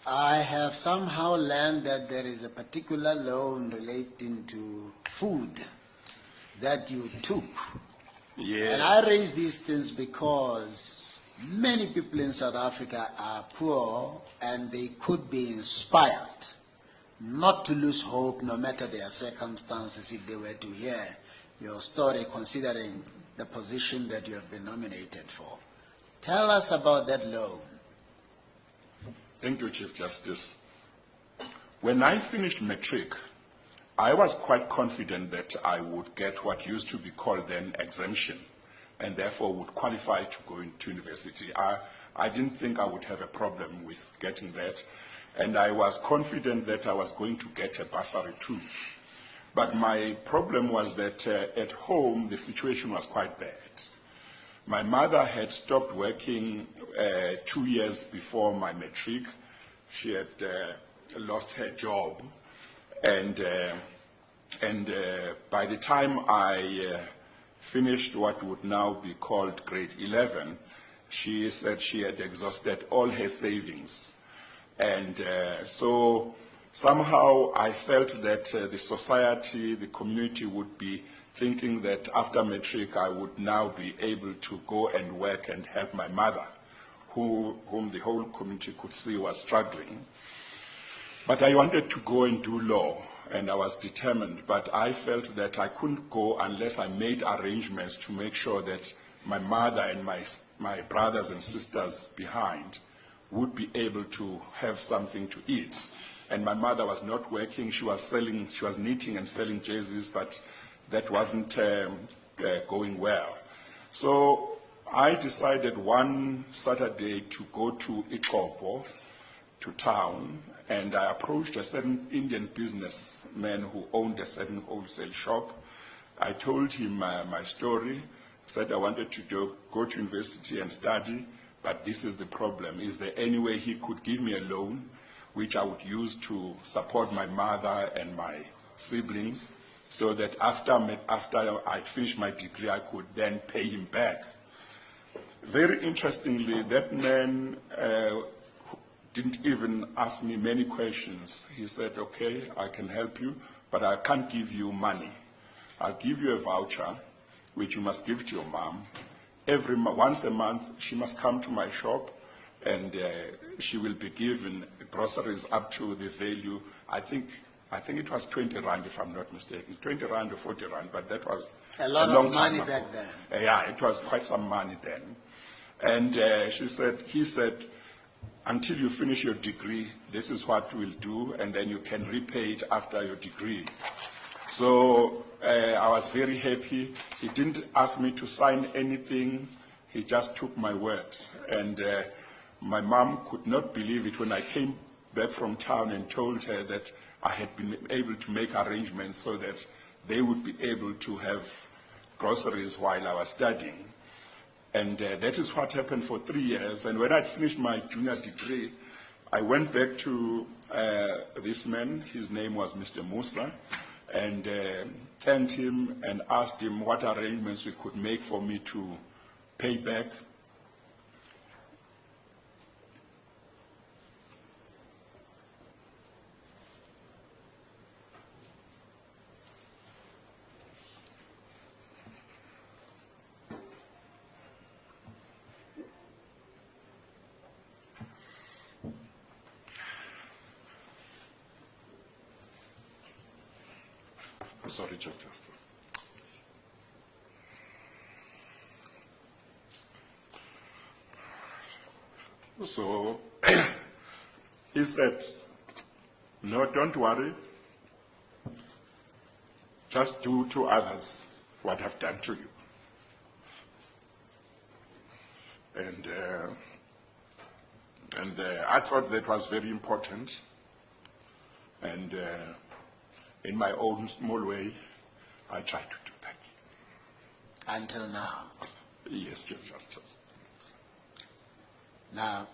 I have somehow learned that there is a particular loan relating to food that you took. Yes. And I raise these things because many people in South Africa are poor and they could be inspired not to lose hope no matter their circumstances if they were to hear your story considering the position that you have been nominated for. Tell us about that loan. Thank you, Chief Justice. When I finished matric, I was quite confident that I would get what used to be called then exemption, and therefore would qualify to go into university. I didn't think I would have a problem with getting that, and I was confident that I was going to get a bursary too. But my problem was that at home, the situation was quite bad. My mother had stopped working 2 years before my matric. She had lost her job, and by the time I finished what would now be called grade 11, she said she had exhausted all her savings. And so somehow I felt that the society, the community would be thinking that after matric I would now be able to go and work and help my mother, whom the whole community could see was struggling. But I wanted to go and do law, and I was determined, but I felt that I couldn't go unless I made arrangements to make sure that my mother and my brothers and sisters behind would be able to have something to eat. And my mother was not working, she was knitting and selling jerseys, but that wasn't going well. So I decided one Saturday to go to Ikopo, to town, and I approached a certain Indian businessman who owned a certain wholesale shop. I told him my story, said I wanted to go to university and study, but this is the problem. Is there any way he could give me a loan which I would use to support my mother and my siblings, so that after I'd finished my degree, I could then pay him back. Very interestingly, that man didn't even ask me many questions. He said, okay, I can help you, but I can't give you money. I'll give you a voucher, which you must give to your mom. Once a month, she must come to my shop, and she will be given groceries up to the value, I think it was 20 rand, if I'm not mistaken, 20 rand or 40 rand, but that was a lot long of money time ago. back then. Yeah, it was quite some money then. And he said, until you finish your degree, this is what we'll do, and then you can repay it after your degree. So I was very happy. He didn't ask me to sign anything. He just took my word. And my mom could not believe it when I came back from town and told her that I had been able to make arrangements so that they would be able to have groceries while I was studying. And that is what happened for 3 years. And when I'd finished my junior degree, I went back to this man. His name was Mr. Musa, and thanked him and asked him what arrangements we could make for me to pay back. Sorry, Chief Justice. So he said, no, don't worry. Just do to others what I've done to you. And I thought that was very important. And in my own small way, I tried to do that. Until now. Yes, Chief Justice. Now,